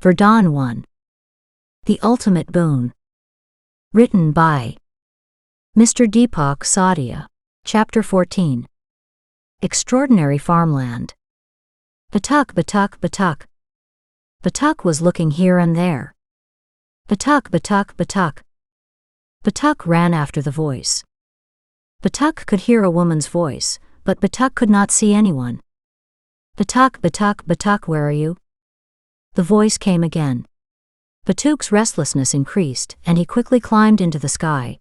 Vardaan 1. The Ultimate Boon. Written by Mr. Deepak Sadia. Chapter 14. Extraordinary Farmland. Batuk, batuk, batuk. Batuk was looking here and there. Batuk, batuk, batuk. Batuk ran after the voice. Batuk could hear a woman's voice, but Batuk could not see anyone. Batuk, batuk, batuk, where are you? The voice came again. Batuk's restlessness increased, and he quickly climbed into the sky.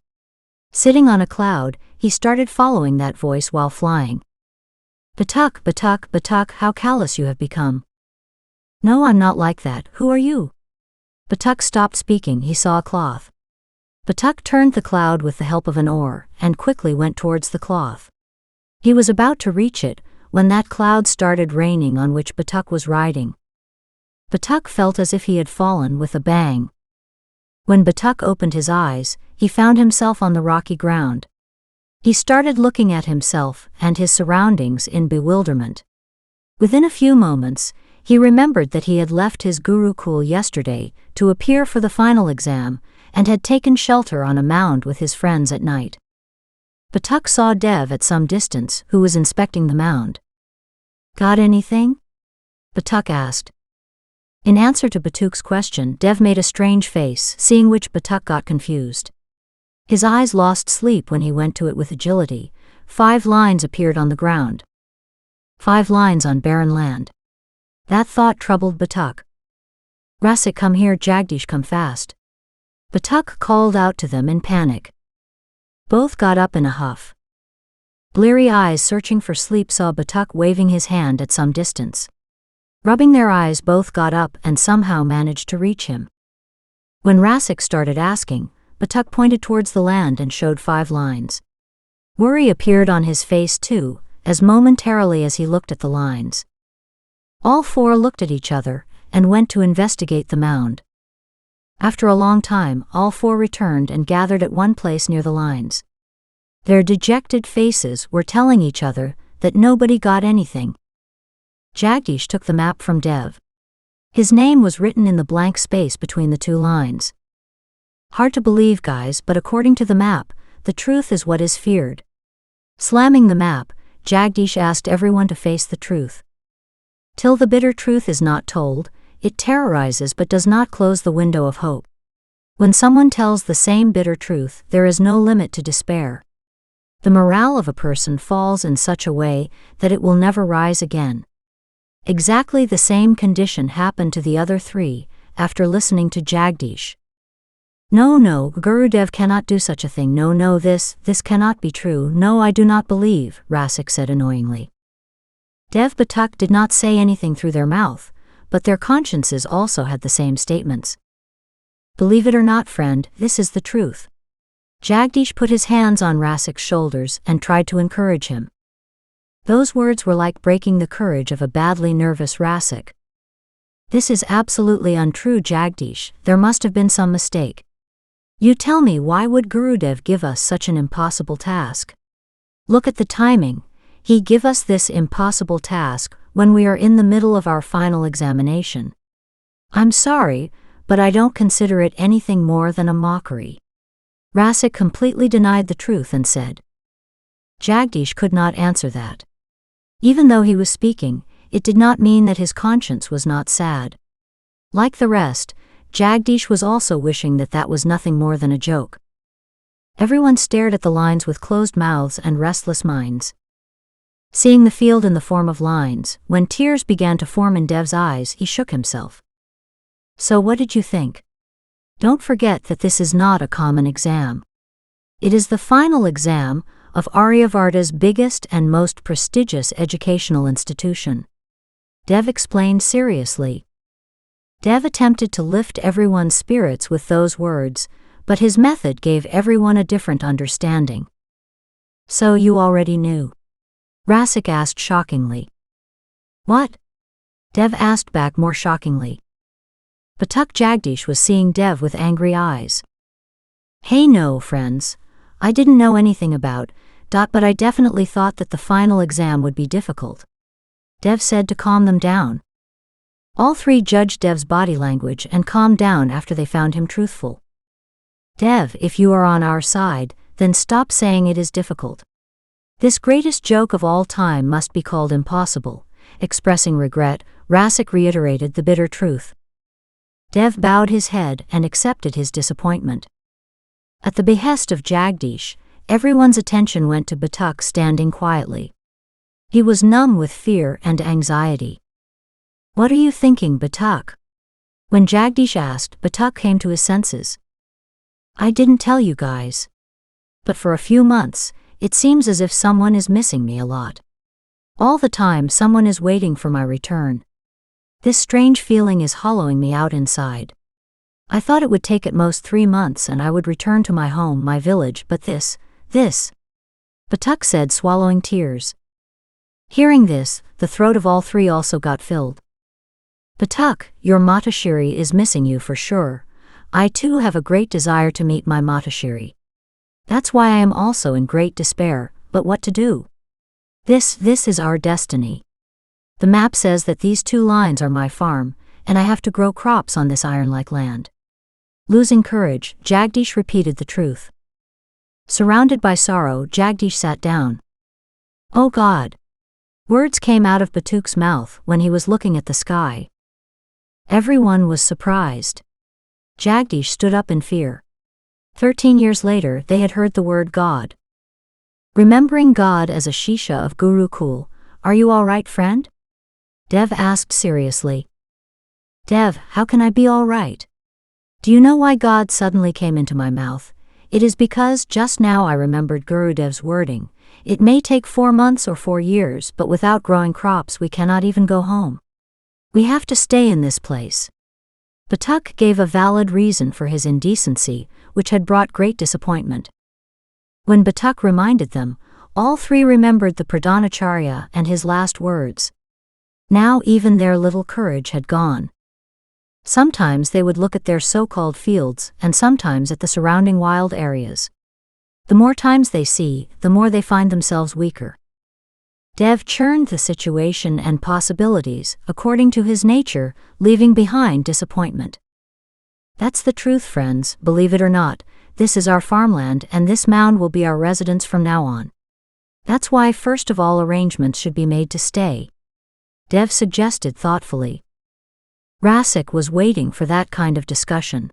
Sitting on a cloud, he started following that voice while flying. Batuk, batuk, batuk, how callous you have become. No, I'm not like that. Who are you? Batuk stopped speaking. He saw a cloth. Batuk turned the cloud with the help of an oar, and quickly went towards the cloth. He was about to reach it, when that cloud started raining on which Batuk was riding. Batuk felt as if he had fallen with a bang. When Batuk opened his eyes, he found himself on the rocky ground. He started looking at himself and his surroundings in bewilderment. Within a few moments, he remembered that he had left his Gurukul yesterday to appear for the final exam, and had taken shelter on a mound with his friends at night. Batuk saw Dev at some distance, who was inspecting the mound. Got anything? Batuk asked. In answer to Batuk's question, Dev made a strange face, seeing which Batuk got confused. His eyes lost sleep when he went to it with agility. 5 lines appeared on the ground. 5 lines on barren land. That thought troubled Batuk. Rasik, come here, Jagdish, come fast. Batuk called out to them in panic. Both got up in a huff. Bleary eyes searching for sleep saw Batuk waving his hand at some distance. Rubbing their eyes, both got up and somehow managed to reach him. When Rasik started asking, Batuk pointed towards the land and showed 5 lines. Worry appeared on his face too, as momentarily as he looked at the lines. All 4 looked at each other, and went to investigate the mound. After a long time, all 4 returned and gathered at one place near the lines. Their dejected faces were telling each other that nobody got anything. Jagdish took the map from Dev. His name was written in the blank space between the 2 lines. Hard to believe, guys, but according to the map, the truth is what is feared. Slamming the map, Jagdish asked everyone to face the truth. Till the bitter truth is not told, it terrorizes but does not close the window of hope. When someone tells the same bitter truth, there is no limit to despair. The morale of a person falls in such a way that it will never rise again. Exactly the same condition happened to the other 3, after listening to Jagdish. No, Gurudev cannot do such a thing. No, this cannot be true. No, I do not believe, Rasik said annoyingly. Dev Batuk did not say anything through their mouth, but their consciences also had the same statements. Believe it or not, friend, this is the truth. Jagdish put his hands on Rasik's shoulders and tried to encourage him. Those words were like breaking the courage of a badly nervous Rasik. This is absolutely untrue, Jagdish. There must have been some mistake. You tell me, why would Gurudev give us such an impossible task? Look at the timing. He give us this impossible task when we are in the middle of our final examination. I'm sorry, but I don't consider it anything more than a mockery. Rasik completely denied the truth and said. Jagdish could not answer that. Even though he was speaking, it did not mean that his conscience was not sad. Like the rest, Jagdish was also wishing that that was nothing more than a joke. Everyone stared at the lines with closed mouths and restless minds. Seeing the field in the form of lines, when tears began to form in Dev's eyes, he shook himself. So what did you think? Don't forget that this is not a common exam. It is the final exam of Aryavardha's biggest and most prestigious educational institution. Dev explained seriously. Dev attempted to lift everyone's spirits with those words, but his method gave everyone a different understanding. So you already knew? Rasik asked shockingly. What? Dev asked back more shockingly. Batuk Jagdish was seeing Dev with angry eyes. Hey, no, friends. I didn't know anything about, but I definitely thought that the final exam would be difficult. Dev said to calm them down. All three judged Dev's body language and calmed down after they found him truthful. Dev, if you are on our side, then stop saying it is difficult. This greatest joke of all time must be called impossible. Expressing regret, Rasik reiterated the bitter truth. Dev bowed his head and accepted his disappointment. At the behest of Jagdish, everyone's attention went to Batuk standing quietly. He was numb with fear and anxiety. What are you thinking, Batuk? When Jagdish asked, Batuk came to his senses. I didn't tell you guys. But for a few months, it seems as if someone is missing me a lot. All the time someone is waiting for my return. This strange feeling is hollowing me out inside. I thought it would take at most 3 months and I would return to my home, my village, but this, Batuk said, swallowing tears. Hearing this, the throat of all three also got filled. Batuk, your Matashiri is missing you for sure. I too have a great desire to meet my Matashiri. That's why I am also in great despair, but what to do? This is our destiny. The map says that these 2 lines are my farm, and I have to grow crops on this iron-like land. Losing courage, Jagdish repeated the truth. Surrounded by sorrow, Jagdish sat down. Oh God! Words came out of Batuk's mouth when he was looking at the sky. Everyone was surprised. Jagdish stood up in fear. 13 years later, they had heard the word God. Remembering God as a Shisha of Gurukul, are you all right, friend? Dev asked seriously. Dev, how can I be all right? Do you know why God suddenly came into my mouth? It is because just now I remembered Gurudev's wording. It may take 4 months or 4 years, but without growing crops we cannot even go home. We have to stay in this place. Batuk gave a valid reason for his indecency, which had brought great disappointment. When Batuk reminded them, all three remembered the Pradhanacharya and his last words. Now even their little courage had gone. Sometimes they would look at their so-called fields and sometimes at the surrounding wild areas. The more times they see, the more they find themselves weaker. Dev churned the situation and possibilities according to his nature, leaving behind disappointment. That's the truth, friends, believe it or not. This is our farmland and this mound will be our residence from now on. That's why first of all arrangements should be made to stay. Dev suggested thoughtfully. Rasik was waiting for that kind of discussion.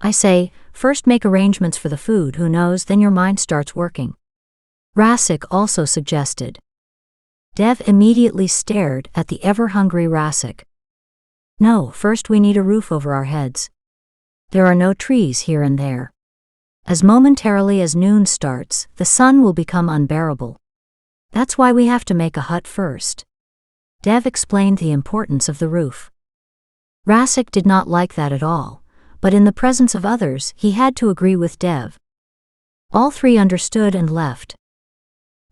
I say, first make arrangements for the food, who knows, then your mind starts working. Rasik also suggested. Dev immediately stared at the ever-hungry Rasik. No, first we need a roof over our heads. There are no trees here and there. As momentarily as noon starts, the sun will become unbearable. That's why we have to make a hut first. Dev explained the importance of the roof. Rasik did not like that at all, but in the presence of others he had to agree with Dev. All three understood and left.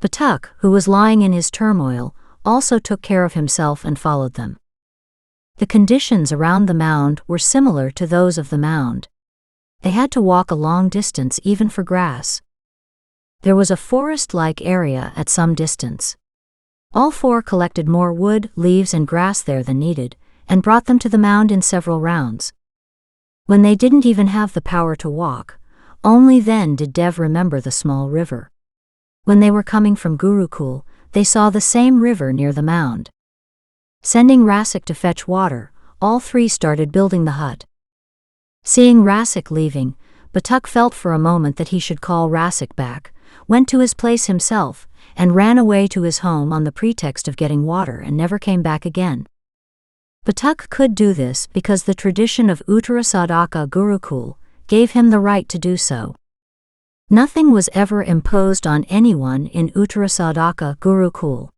Batuk, who was lying in his turmoil, also took care of himself and followed them. The conditions around the mound were similar to those of the mound. They had to walk a long distance even for grass. There was a forest-like area at some distance. All four collected more wood, leaves and grass there than needed, and brought them to the mound in several rounds. When they didn't even have the power to walk, only then did Dev remember the small river. When they were coming from Gurukul, they saw the same river near the mound. Sending Rasik to fetch water, all three started building the hut. Seeing Rasik leaving, Batuk felt for a moment that he should call Rasik back, went to his place himself, and ran away to his home on the pretext of getting water and never came back again. Batuk could do this because the tradition of Uttarasadaka Gurukul gave him the right to do so. Nothing was ever imposed on anyone in Uttarasadaka Gurukul.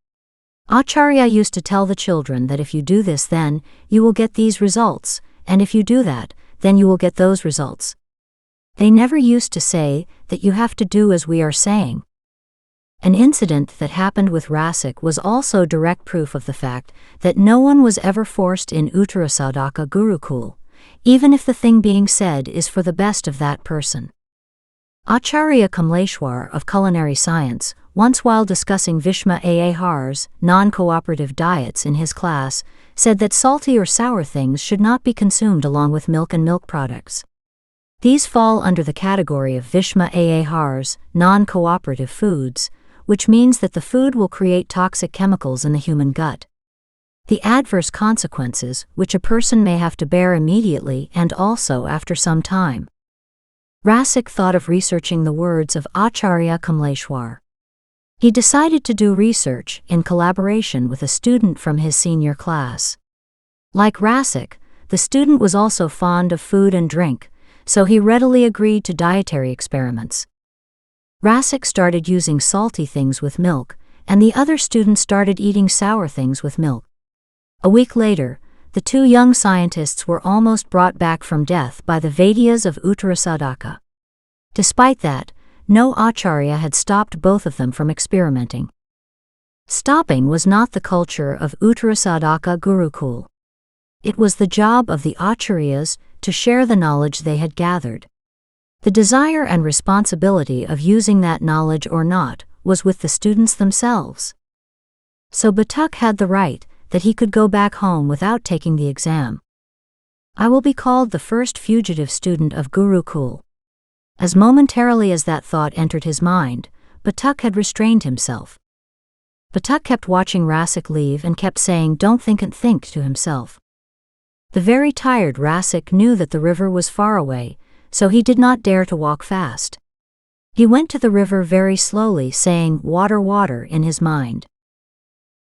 Acharya used to tell the children that if you do this then, you will get these results, and if you do that, then you will get those results. They never used to say that you have to do as we are saying. An incident that happened with Rasik was also direct proof of the fact that no one was ever forced in Uttarasadaka Gurukul, even if the thing being said is for the best of that person. Acharya Kamleshwar of Culinary Science, once while discussing Vishma Ahar's non-cooperative diets in his class, said that salty or sour things should not be consumed along with milk and milk products. These fall under the category of Vishma Ahar's non-cooperative foods, which means that the food will create toxic chemicals in the human gut. The adverse consequences, which a person may have to bear immediately and also after some time. Rasik thought of researching the words of Acharya Kamleshwar. He decided to do research in collaboration with a student from his senior class. Like Rasik, the student was also fond of food and drink, so he readily agreed to dietary experiments. Rasik started using salty things with milk, and the other students started eating sour things with milk. A week later, the two young scientists were almost brought back from death by the Vaidyas of Uttarasadaka. Despite that, no Acharya had stopped both of them from experimenting. Stopping was not the culture of Uttarasadaka Gurukul. It was the job of the Acharyas to share the knowledge they had gathered. The desire and responsibility of using that knowledge or not was with the students themselves. So Batuk had the right that he could go back home without taking the exam. I will be called the first fugitive student of Gurukul. As momentarily as that thought entered his mind, Batuk had restrained himself. Batuk kept watching Rasik leave and kept saying, "Don't think," and think to himself. The very tired Rasik knew that the river was far away, so he did not dare to walk fast. He went to the river very slowly, saying, "Water, water," in his mind.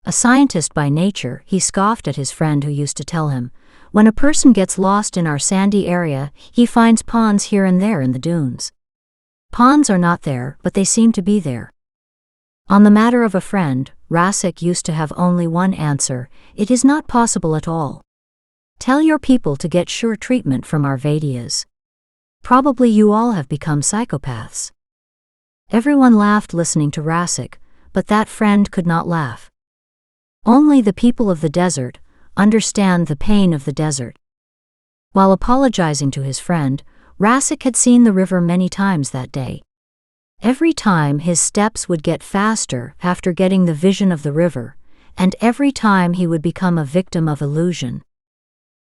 A scientist by nature, he scoffed at his friend who used to tell him, "When a person gets lost in our sandy area, he finds ponds here and there in the dunes. Ponds are not there, but they seem to be there." On the matter of a friend, Rasik used to have only one answer: "It is not possible at all. Tell your people to get sure treatment from our Vaidyas. Probably you all have become psychopaths." Everyone laughed listening to Rasik, but that friend could not laugh. Only the people of the desert understand the pain of the desert. While apologizing to his friend, Rasik had seen the river many times that day. Every time his steps would get faster after getting the vision of the river, and every time he would become a victim of illusion.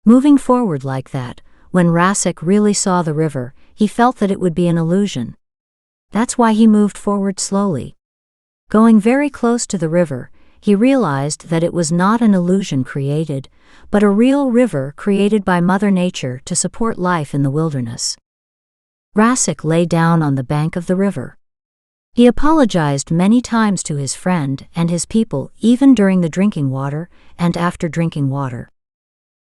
Moving forward like that, when Rasik really saw the river, he felt that it would be an illusion. That's why he moved forward slowly. Going very close to the river, he realized that it was not an illusion created, but a real river created by Mother Nature to support life in the wilderness. Rasik lay down on the bank of the river. He apologized many times to his friend and his people, even during the drinking water and after drinking water.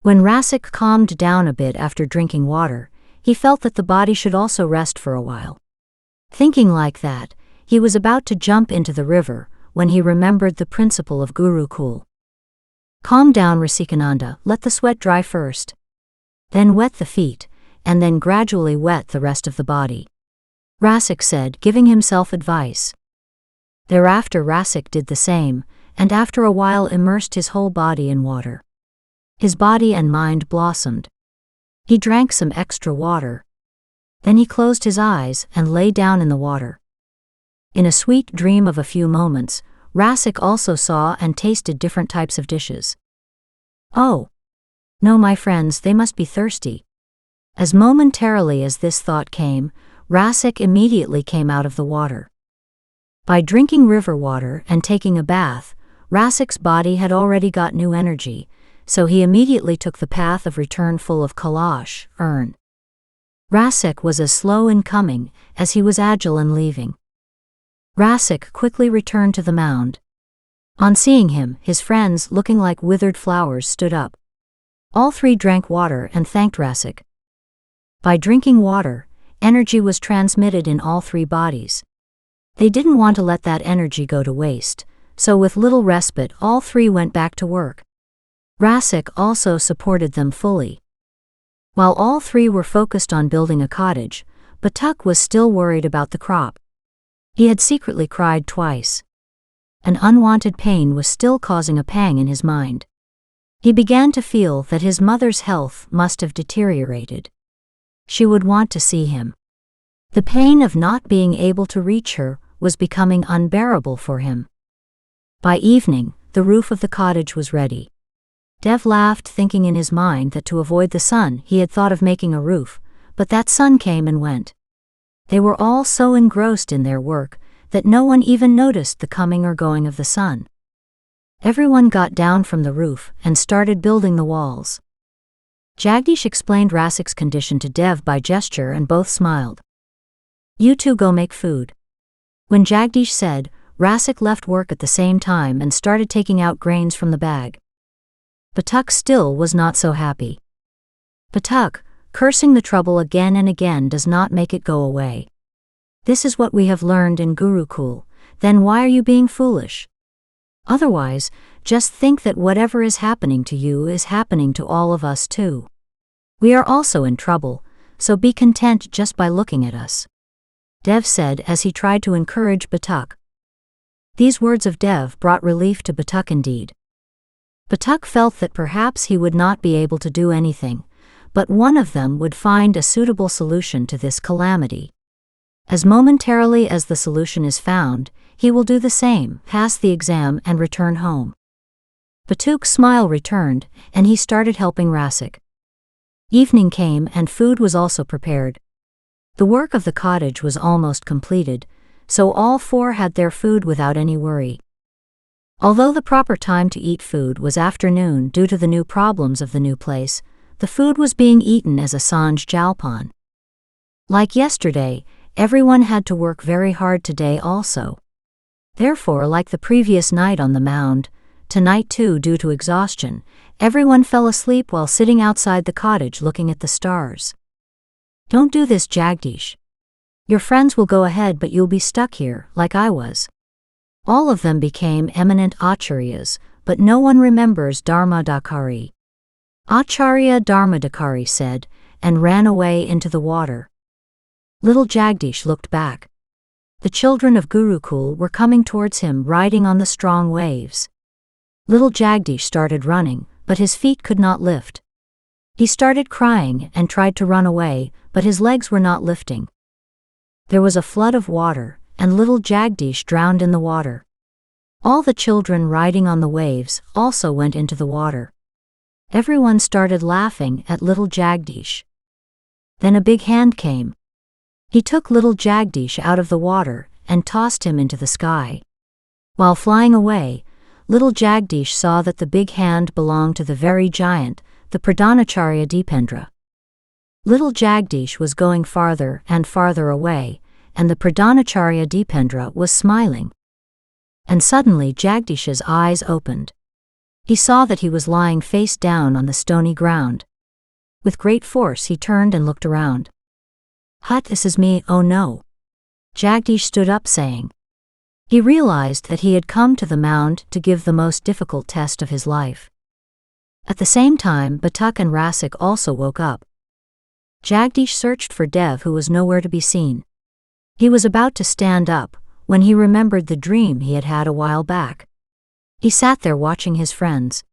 When Rasik calmed down a bit after drinking water, he felt that the body should also rest for a while. Thinking like that, he was about to jump into the river when he remembered the principle of Gurukul. Calm down, Rasikananda, let the sweat dry first. Then wet the feet, and then gradually wet the rest of the body. Rasik said, giving himself advice. Thereafter Rasik did the same, and after a while immersed his whole body in water. His body and mind blossomed. He drank some extra water. Then he closed his eyes and lay down in the water. In a sweet dream of a few moments, Rasik also saw and tasted different types of dishes. Oh! No, my friends, they must be thirsty. As momentarily as this thought came, Rasik immediately came out of the water. By drinking river water and taking a bath, Rasik's body had already got new energy, so he immediately took the path of return full of kalash, urn. Rasik was as slow in coming as he was agile in leaving. Rasik quickly returned to the mound. On seeing him, his friends, looking like withered flowers, stood up. All three drank water and thanked Rasik. By drinking water, energy was transmitted in all three bodies. They didn't want to let that energy go to waste, so with little respite all three went back to work. Rasik also supported them fully. While all three were focused on building a cottage, Batuk was still worried about the crop. He had secretly cried twice. An unwanted pain was still causing a pang in his mind. He began to feel that his mother's health must have deteriorated. She would want to see him. The pain of not being able to reach her was becoming unbearable for him. By evening, the roof of the cottage was ready. Dev laughed, thinking in his mind that to avoid the sun he had thought of making a roof, but that sun came and went. They were all so engrossed in their work that no one even noticed the coming or going of the sun. Everyone got down from the roof and started building the walls. Jagdish explained Rasik's condition to Dev by gesture and both smiled. "You two go make food." When Jagdish said, Rasik left work at the same time and started taking out grains from the bag. Batuk still was not so happy. "Batuk, cursing the trouble again and again does not make it go away. This is what we have learned in Gurukul, then why are you being foolish? Otherwise, just think that whatever is happening to you is happening to all of us too. We are also in trouble, so be content just by looking at us," Dev said as he tried to encourage Batuk. These words of Dev brought relief to Batuk indeed. Batuk felt that perhaps he would not be able to do anything, but one of them would find a suitable solution to this calamity. As momentarily as the solution is found, he will do the same, pass the exam and return home. Batuk's smile returned, and he started helping Rasik. Evening came and food was also prepared. The work of the cottage was almost completed, so all four had their food without any worry. Although the proper time to eat food was afternoon due to the new problems of the new place, the food was being eaten as a Sanj Jalpan. Like yesterday, everyone had to work very hard today also. Therefore, like the previous night on the mound, tonight too, due to exhaustion, everyone fell asleep while sitting outside the cottage looking at the stars. "Don't do this, Jagdish. Your friends will go ahead but you'll be stuck here, like I was." All of them became eminent acharyas, but no one remembers Dharmadakari. Acharya Dharmadakari said, and ran away into the water. Little Jagdish looked back. The children of Gurukul were coming towards him riding on the strong waves. Little Jagdish started running, but his feet could not lift. He started crying and tried to run away, but his legs were not lifting. There was a flood of water, and little Jagdish drowned in the water. All the children riding on the waves also went into the water. Everyone started laughing at little Jagdish. Then a big hand came. He took little Jagdish out of the water and tossed him into the sky. While flying away, little Jagdish saw that the big hand belonged to the very giant, the Pradhanacharya Dipendra. Little Jagdish was going farther and farther away, and the Pradhanacharya Dipendra was smiling. And suddenly Jagdish's eyes opened. He saw that he was lying face down on the stony ground. With great force he turned and looked around. "Hut, this is me, oh no." Jagdish stood up saying. He realized that he had come to the mound to give the most difficult test of his life. At the same time, Batuk and Rasik also woke up. Jagdish searched for Dev, who was nowhere to be seen. He was about to stand up when he remembered the dream he had had a while back. He sat there watching his friends.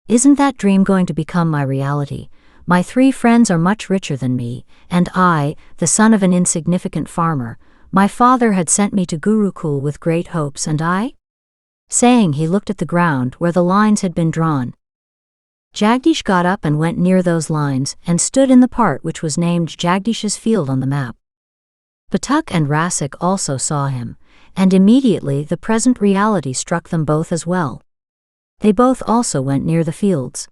"Isn't that dream going to become my reality? My 3 friends are much richer than me, and I, the son of an insignificant farmer, my father had sent me to Gurukul with great hopes, and I?" Saying, he looked at the ground where the lines had been drawn. Jagdish got up and went near those lines and stood in the part which was named Jagdish's field on the map. Batuk and Rasik also saw him, and immediately the present reality struck them both as well. They both also went near the fields.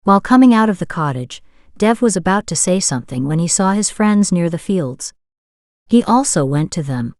While coming out of the cottage, Dev was about to say something when he saw his friends near the fields. He also went to them.